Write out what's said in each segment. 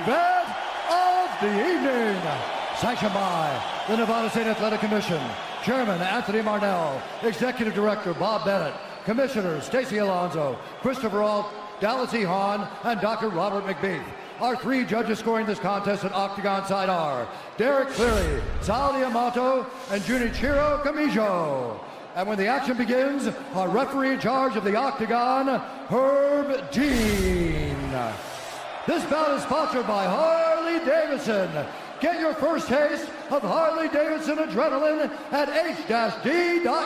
event of the evening. Sanctioned by the Nevada State Athletic Commission, Chairman Anthony Marnell, Executive Director Bob Bennett, Commissioners Stacy Alonso, Christopher Alt, Dallas E. Hahn, and Dr. Robert McBeath. Our three judges scoring this contest at Octagon side are Derek Cleary, Sal Diamato, and Junichiro Kamijo. And when the action begins, our referee in charge of the Octagon, Herb Dean. This bout is sponsored by Harley Davidson. Get your first taste of Harley Davidson adrenaline at h-d.com.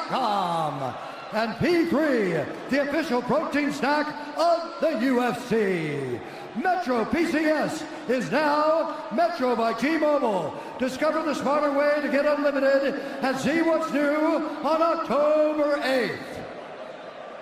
And P3, the official protein snack of the UFC. Metro PCS is now Metro by T-Mobile. Discover the smarter way to get unlimited and see what's new on October 8th.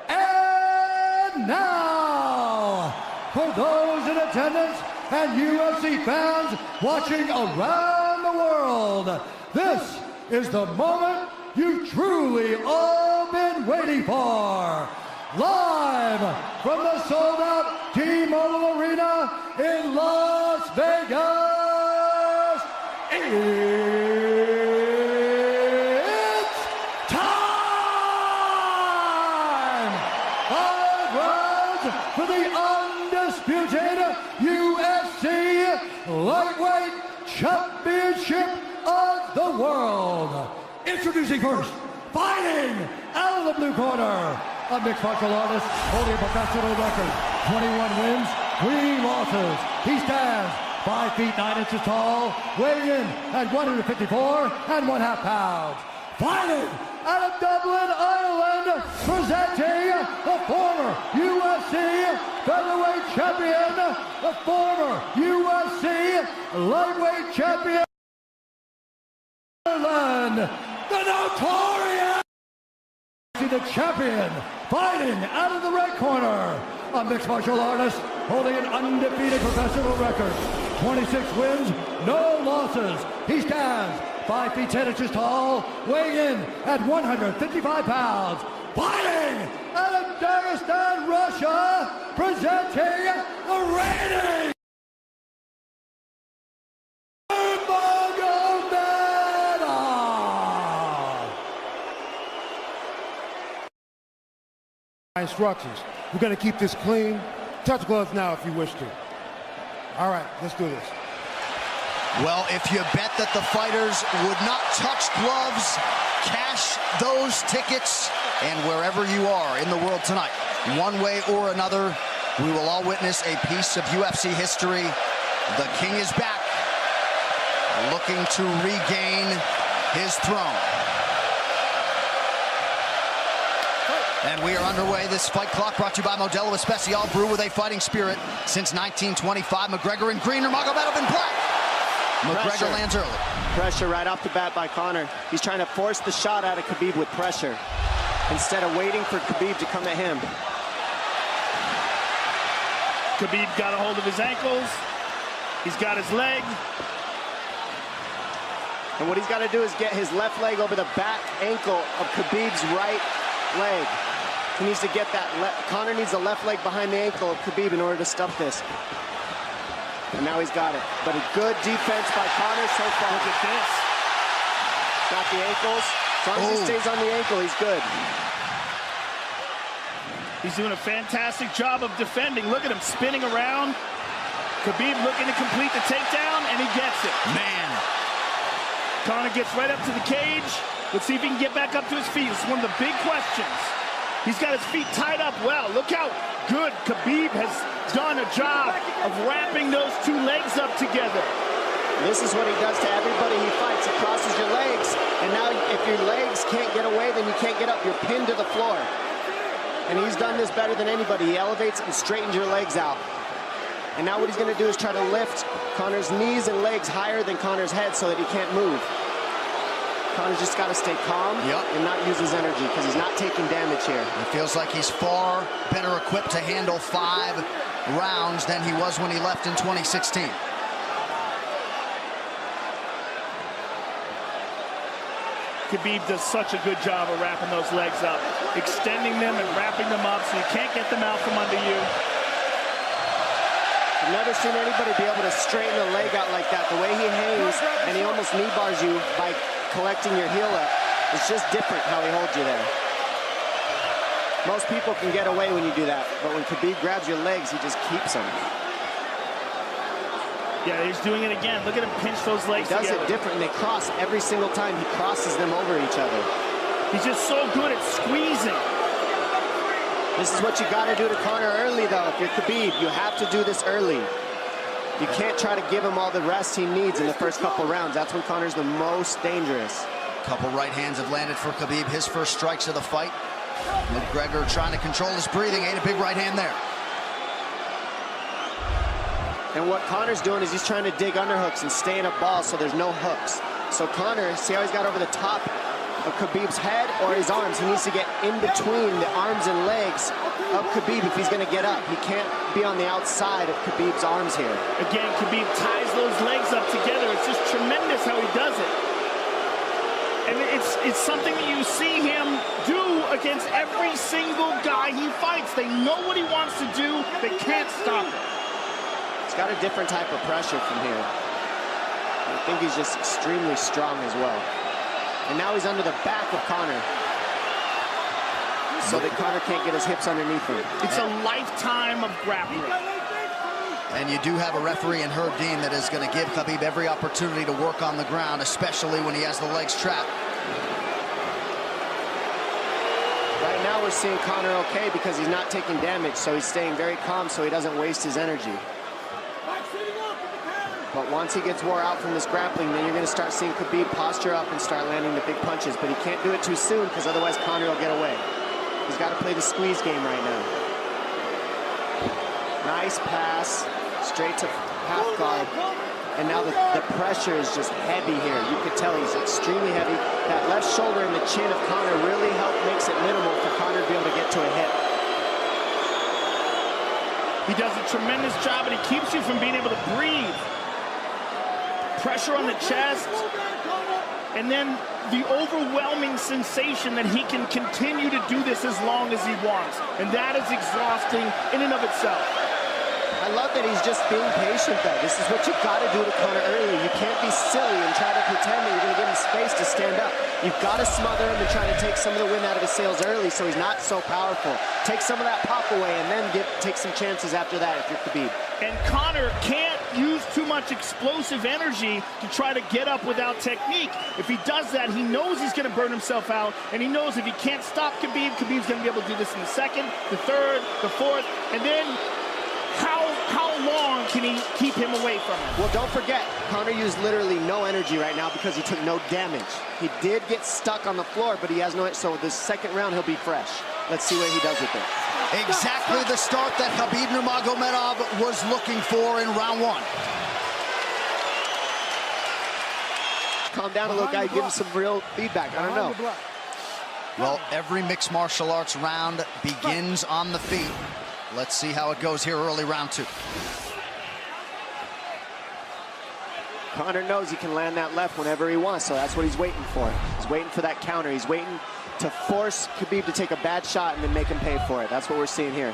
And now, for those in attendance and UFC fans watching around the world, this is the moment you've truly all been waiting for. Live from the sold-out T-Mobile Arena in Las Vegas, it's time! 5 rounds for the undisputed UFC Lightweight Championship of the World. Introducing first, fighting out of the blue corner, a mixed martial artist holding a professional record, 21 wins, 3 losses. He stands 5 feet 9 inches tall, weighing in at 154 1/2 pounds. Fighting out of Dublin, Ireland, presenting the former UFC featherweight champion, the former UFC lightweight champion, Ireland, the notorious, the champion, fighting out of the red corner, a mixed martial artist holding an undefeated professional record, 26 wins, no losses. He stands 5 feet 10 inches tall, weighing in at 155 pounds. Fighting out of Dagestan, Russia, presenting the reigning Instructions. We're going to keep this clean. Touch gloves now if you wish to. All right, let's do this. Well, if you bet that the fighters would not touch gloves, cash those tickets, and wherever you are in the world tonight, one way or another, we will all witness a piece of UFC history. The King is back, looking to regain his throne. And we are underway. This fight clock brought to you by Modelo Especial, brew with a fighting spirit since 1925. McGregor in green, Nurmagomedov in black. McGregor lands early. Pressure right off the bat by Conor. He's trying to force the shot out of Khabib with pressure instead of waiting for Khabib to come at him. Khabib got a hold of his ankles. He's got his leg. And what he's got to do is get his left leg over the back ankle of Khabib's right leg. He needs to get that. Conor needs the left leg behind the ankle of Khabib in order to stop this. And now he's got it. But a good defense by Conor so far. Look at this. Got the ankles. As long as he stays on the ankle, he's good. He's doing a fantastic job of defending. Look at him spinning around. Khabib looking to complete the takedown, and he gets it. Man. Conor gets right up to the cage. Let's see if he can get back up to his feet. It's one of the big questions. He's got his feet tied up well. Look how good Khabib has done a job of wrapping those two legs up together. This is what he does to everybody he fights. He crosses your legs, and now if your legs can't get away, then you can't get up. You're pinned to the floor. And he's done this better than anybody. He elevates and straightens your legs out. And now what he's going to do is try to lift Conor's knees and legs higher than Conor's head so that he can't move. Conor's just got to stay calm and not use his energy because he's not taking damage here. It feels like he's far better equipped to handle 5 rounds than he was when he left in 2016. Khabib does such a good job of wrapping those legs up, extending them and wrapping them up so you can't get them out from under you. I've never seen anybody be able to straighten a leg out like that. The way he hangs, and he almost knee bars you by collecting your heel up. It's just different how he holds you there. Most people can get away when you do that, but when Khabib grabs your legs, he just keeps them. Yeah, he's doing it again. Look at him pinch those legs He does together. it different, and they cross every single time. He crosses them over each other. He's just so good at squeezing. This is what you got to do to Conor early, though. If you're Khabib, you have to do this early. You can't try to give him all the rest he needs in the first couple rounds. That's when Conor's the most dangerous. Couple right hands have landed for Khabib. His first strikes of the fight. McGregor trying to control his breathing. Ate a big right hand there. And what Conor's doing is he's trying to dig underhooks and stay in a ball so there's no hooks. So Conor, see how he's got over the top of Khabib's head or his arms? He needs to get in between the arms and legs of Khabib if he's going to get up. He can't be on the outside of Khabib's arms here. Again, Khabib ties those legs up together. It's just tremendous how he does it. And it's something that you see him do against every single guy he fights. They know what he wants to do. They can't stop it. He's got a different type of pressure from here. I think he's just extremely strong as well. And now he's under the back of Conor, so that Conor can't get his hips underneath him. It's a lifetime of grappling. And you do have a referee in Herb Dean that is going to give Khabib every opportunity to work on the ground, especially when he has the legs trapped. Right now we're seeing Conor okay because he's not taking damage, so he's staying very calm so he doesn't waste his energy. But once he gets wore out from this grappling, then you're going to start seeing Khabib posture up and start landing the big punches. But he can't do it too soon because otherwise Conor will get away. He's got to play the squeeze game right now. Nice pass, straight to half guard. And now the pressure is just heavy here. You could tell he's extremely heavy. That left shoulder and the chin of Conor really makes it minimal for Conor to be able to get to a hit. He does a tremendous job, and he keeps you from being able to breathe. Pressure on the chest, and then the overwhelming sensation that he can continue to do this as long as he wants. And that is exhausting in and of itself. I love that he's just being patient, though. This is what you've got to do to Conor early. You can't be silly and try to pretend that you're going to give him space to stand up. You've got to smother him and try to take some of the wind out of his sails early so he's not so powerful. Take some of that pop away and then take some chances after that if you're Khabib. And Conor can't use too much explosive energy to try to get up without technique. If he does that, he knows he's going to burn himself out, and he knows if he can't stop Khabib, Khabib's going to be able to do this in the second, the third, the fourth, and then how long can he keep him away from him? Well, don't forget, Conor used literally no energy right now because he took no damage. He did get stuck on the floor, but he has no, so this second round he'll be fresh. Let's see what he does with it. Exactly the start that Khabib Nurmagomedov was looking for in round one. Calm down a little, guy. Give him some real feedback. I don't know. Well, every mixed martial arts round begins on the feet. Let's see how it goes here early round two. Conor knows he can land that left whenever he wants, so that's what he's waiting for. He's waiting for that counter. He's waiting to force Khabib to take a bad shot and then make him pay for it. That's what we're seeing here.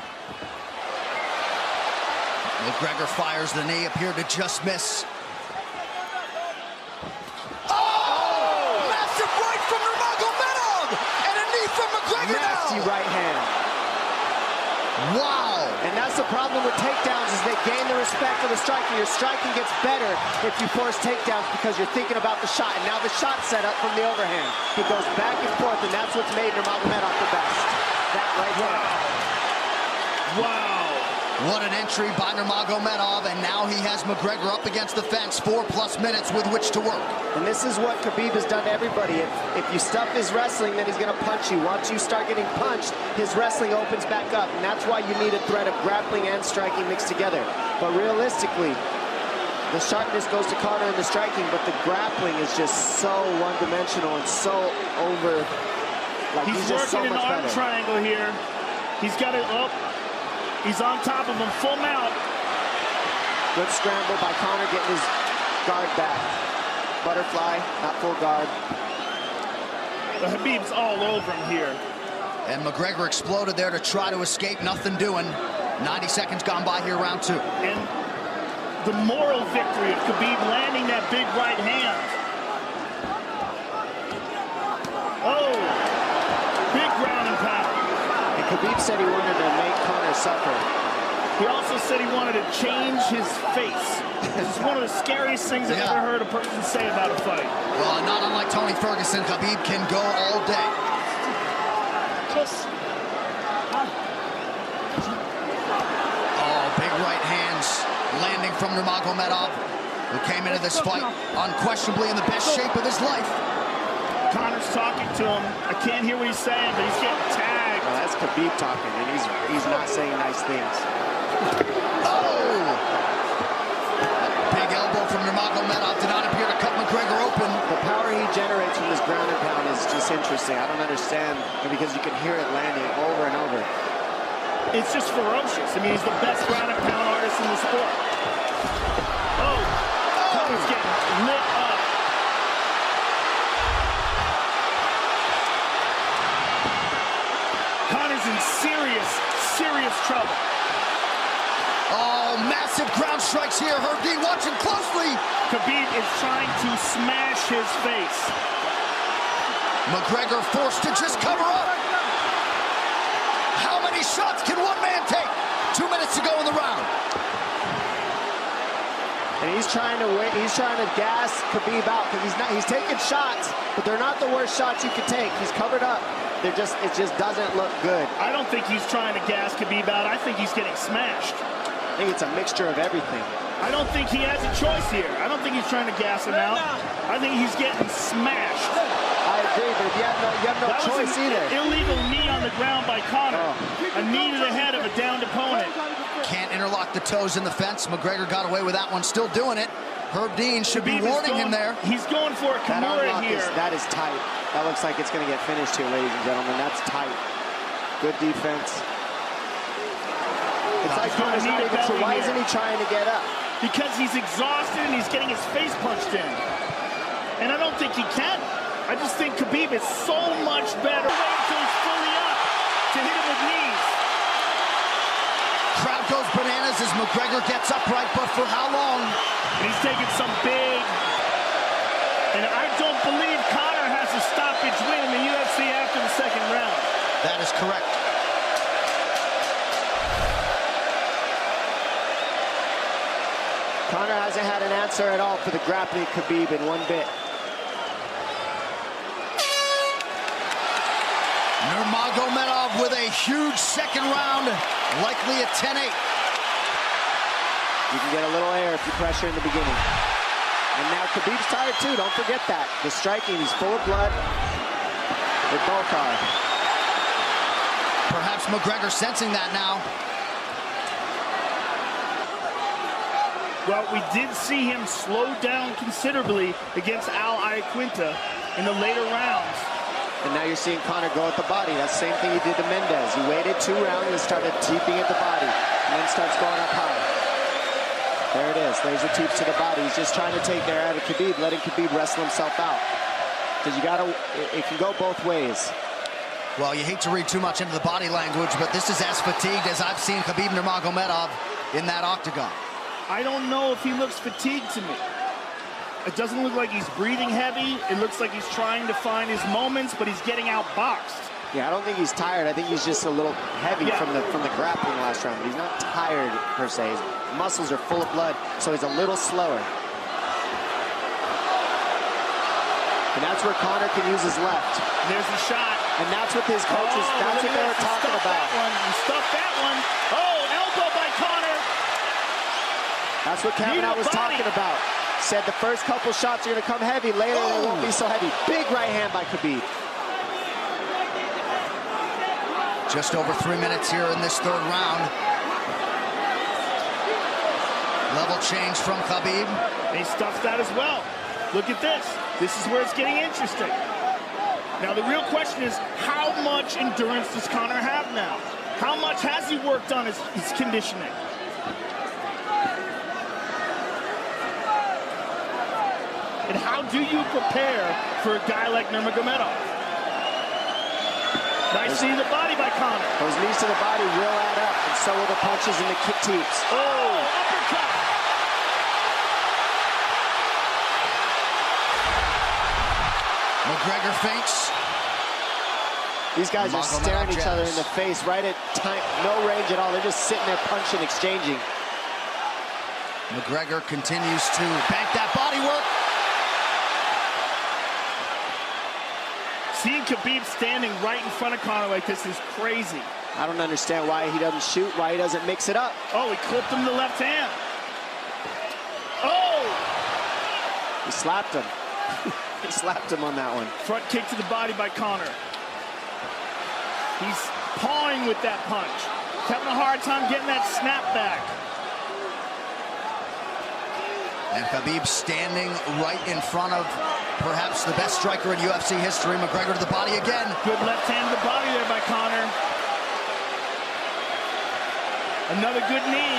McGregor fires the knee, appeared to just miss. Massive right from Nurmagomedov! And a knee from McGregor now! Nasty right hand. Wow! And that's the problem with takedowns is they gain the respect of the striker. Your striking gets better if you force takedowns because you're thinking about the shot. And now the shot set up from the overhand. He goes back and forth, and that's what's made Nurmagomedov the best. That right hand. Wow. What an entry by Nurmagomedov, and now he has McGregor up against the fence, 4+ minutes with which to work. And this is what Khabib has done to everybody. If you stuff his wrestling, then he's going to punch you. Once you start getting punched, his wrestling opens back up, and that's why you need a threat of grappling and striking mixed together. But realistically, the sharpness goes to Conor in the striking, but the grappling is just so one-dimensional and so over. Like He's just so working much an arm better. triangle here. He's got it up. He's on top of him, full mount. Good scramble by Conor, getting his guard back. Butterfly, not full guard. The Khabib's all over him here. And McGregor exploded there to try to escape, nothing doing. 90 seconds gone by here, round two. And the moral victory of Khabib landing that big right hand. Oh, big ground and pound. And Khabib said he wanted to make Conor suffer. He also said he wanted to change his face. This is one of the scariest things I've ever heard a person say about a fight. Well, not unlike Tony Ferguson, Khabib can go all day. Oh, big right hands landing from Nurmagomedov, who came into this fight unquestionably in the best shape of his life. Conor's talking to him. I can't hear what he's saying, but he's getting tagged. Well, that's Khabib talking, and he's not saying nice things. Oh! Big elbow from Nurmagomedov did not appear to cut McGregor open. The power he generates from this ground and pound is just interesting. I don't understand, because you can hear it landing over and over. It's just ferocious. I mean, he's the best ground and pound artist in the sport. Oh! Conor's getting lit up. Conor's in serious trouble. Oh, massive ground strikes here. Herb Dean watching closely. Khabib is trying to smash his face. McGregor forced to just cover up. How many shots can one man take? 2 minutes to go in the round. And he's trying to gas Khabib out, because he's taking shots, but they're not the worst shots you could take. He's covered up. It just doesn't look good. I don't think he's trying to gas Khabib out. I think he's getting smashed. I think it's a mixture of everything. I don't think he has a choice here. I don't think he's trying to gas him out. I think he's getting smashed. I agree, but you have no choice either. Illegal knee on the ground by Conor. A knee to the head of a downed opponent. Can't interlock the toes in the fence. McGregor got away with that one, still doing it. Herb Dean should be warning him there. He's going for a Kimura here. That is tight. That looks like it's going to get finished here, ladies and gentlemen. That's tight. Good defense. It's like Conor's not even sure. Why isn't he trying to get up? Because he's exhausted and he's getting his face punched in. And I don't think he can. I just think Khabib is so much better. Wait until he's fully up to hit him with knees. Crowd goes bananas as McGregor gets upright, but for how long? And he's taking some big... And I don't believe Conor has a stoppage win in the UFC after the second round. That is correct. Conor hasn't had an answer at all for the grappling Khabib in one bit. Nurmagomedov with a huge second round, likely a 10-8. You can get a little air if you pressure in the beginning. And now Khabib's tired too, don't forget that. The striking, he's full of blood. They both are. Perhaps McGregor sensing that now. Well, we did see him slow down considerably against Al Iaquinta in the later rounds. And now you're seeing Conor go at the body. That's the same thing he did to Mendez. He waited 2 rounds and started teeping at the body. And then starts going up high. There it is. There's the teeps to the body. He's just trying to take their out of Khabib, letting Khabib wrestle himself out. Because it can go both ways. Well, you hate to read too much into the body language, but this is as fatigued as I've seen Khabib Nurmagomedov in that octagon. I don't know if he looks fatigued to me. It doesn't look like he's breathing heavy. It looks like he's trying to find his moments, but he's getting outboxed. Yeah, I don't think he's tired. I think he's just a little heavy from the grappling last round. He's not tired per se. His muscles are full of blood, so he's a little slower. And that's where Conor can use his left. There's the shot. And that's what his coaches, that's what they were talking about. He stuffed that one. Oh, elbow by Conor. That's what Kavanaugh was talking about. Said the first couple shots are going to come heavy. Later, they won't be so heavy. Big right hand by Khabib. Just over 3 minutes here in this third round. Level change from Khabib. He stuffs that as well. Look at this. This is where it's getting interesting. Now, the real question is, how much endurance does Conor have now? How much has he worked on his conditioning? And how do you prepare for a guy like Nurmagomedov? Nice knee to the body by Conor. Those knees to the body will add up, and so will the punches and the kick teeps. Oh, uppercut. McGregor feints. These guys are staring each other in the face right at time, no range at all. They're just sitting there punching, exchanging. McGregor continues to bank that body work. Seeing Khabib standing right in front of Conor like this is crazy. I don't understand why he doesn't shoot, why he doesn't mix it up. Oh, he clipped him to the left hand. Oh! He slapped him. He slapped him on that one. Front kick to the body by Conor. He's pawing with that punch. He's having a hard time getting that snap back. And Khabib standing right in front of perhaps the best striker in UFC history. McGregor to the body again. Good left hand to the body there by Conor. Another good knee.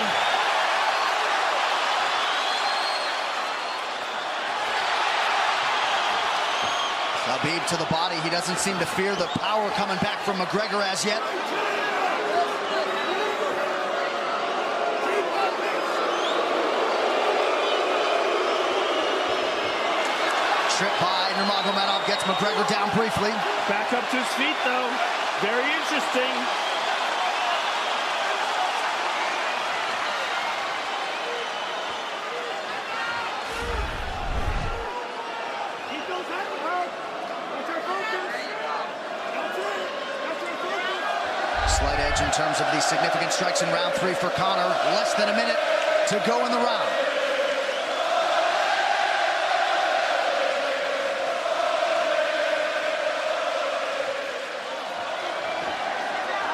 Khabib to the body. He doesn't seem to fear the power coming back from McGregor as yet. Trip by Nurmagomedov gets McGregor down briefly. Back up to his feet, though. Very interesting. Slight edge in terms of the significant strikes in round 3 for Conor. Less than a minute to go in the round.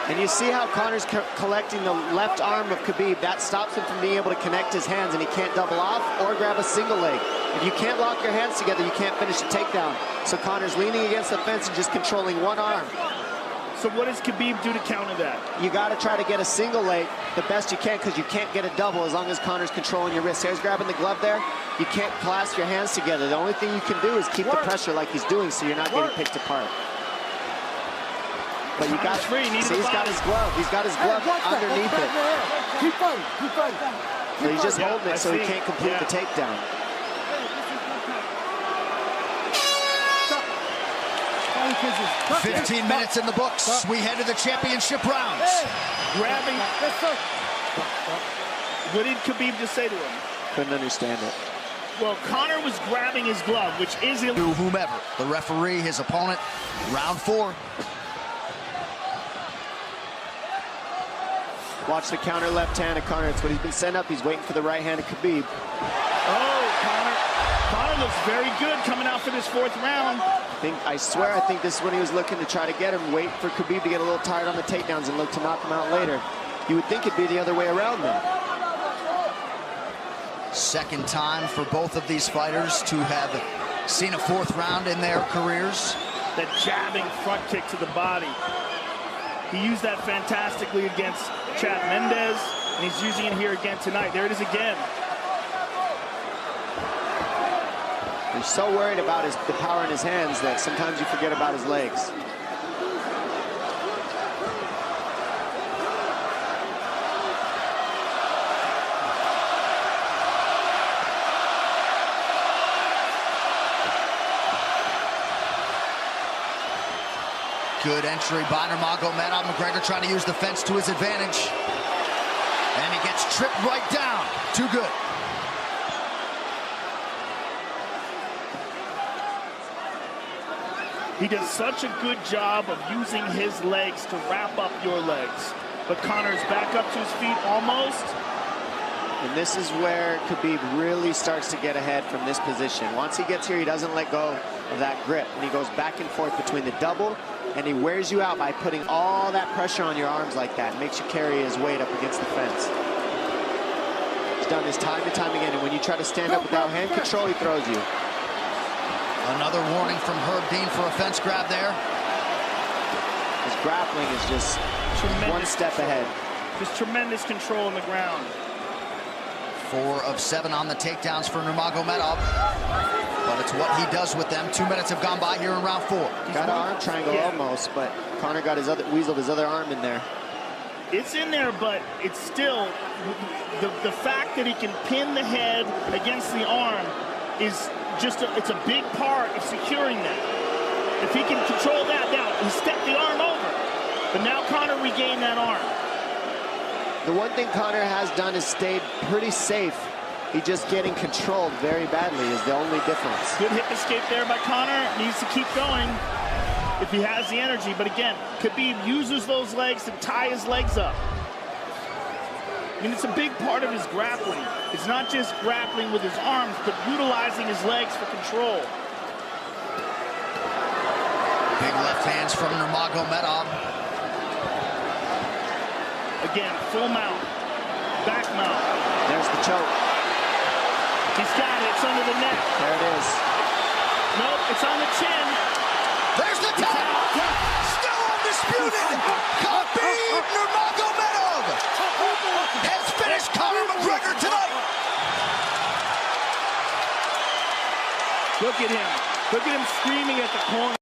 And you see how Conor's collecting the left arm of Khabib. That stops him from being able to connect his hands, and he can't double off or grab a single leg. If you can't lock your hands together, you can't finish a takedown. So Conor's leaning against the fence and just controlling one arm. So what does Khabib do to counter that? You got to try to get a single leg the best you can, because you can't get a double as long as Conor's controlling your wrist. He's grabbing the glove there. You can't clasp your hands together. The only thing you can do is keep the pressure like he's doing, so you're not getting picked apart. But you got free. See, he's got his glove. He's got his glove underneath it. Keep fighting. Keep fighting. So he's just holding it so he can't complete the takedown. Stop. 15 minutes in the books. We head to the championship rounds. Grabbing. What did Khabib just say to him? Couldn't understand it. Well, Conor was grabbing his glove, which is illegal. To whomever, the referee, his opponent, round 4. Watch the counter left hand of Conor. It's what he's been setting up. He's waiting for the right hand of Khabib. Oh, Conor looks very good coming out for this 4th round. I swear, I think this is when he was looking to try to get him, wait for Khabib to get a little tired on the takedowns and look to knock him out later. You would think it'd be the other way around then. Second time for both of these fighters to have seen a 4th round in their careers. That jabbing front kick to the body. He used that fantastically against Chad Mendes, and he's using it here again tonight. There it is again. He's so worried about the power in his hands that sometimes you forget about his legs. Good entry by Nurmagomedov. McGregor trying to use the fence to his advantage. And he gets tripped right down. Too good. He does such a good job of using his legs to wrap up your legs. But Conor's back up to his feet almost. And this is where Khabib really starts to get ahead from this position. Once he gets here, he doesn't let go of that grip. And he goes back and forth between the double, and he wears you out by putting all that pressure on your arms like that. It makes you carry his weight up against the fence. He's done this time and time again. And when you try to stand up without hand control, he throws you. Another warning from Herb Dean for a fence grab there. His grappling is just one step ahead. Just tremendous control on the ground. 4 of 7 on the takedowns for Nurmagomedov. But it's what he does with them. 2 minutes have gone by here in round 4. Got an arm triangle almost, but Conor got weaseled his other arm in there. It's in there, but it's still the fact that he can pin the head against the arm is just it's a big part of securing that. If he can control that, now he stepped the arm over. But now Conor regained that arm. The one thing Conor has done is stayed pretty safe. He just getting controlled very badly is the only difference. Good hip escape there by Conor. Needs to keep going if he has the energy. But again, Khabib uses those legs to tie his legs up. I mean, it's a big part of his grappling. It's not just grappling with his arms, but utilizing his legs for control. Big left hands from Nurmagomedov. Again, full mount, back mount. There's the choke. He's got it, it's under the neck. There it is. Nope, it's on the chin. There's the tap. Still undisputed. Khabib Nurmagomedov has finished Conor McGregor tonight. Look at him. Look at him screaming at the corner.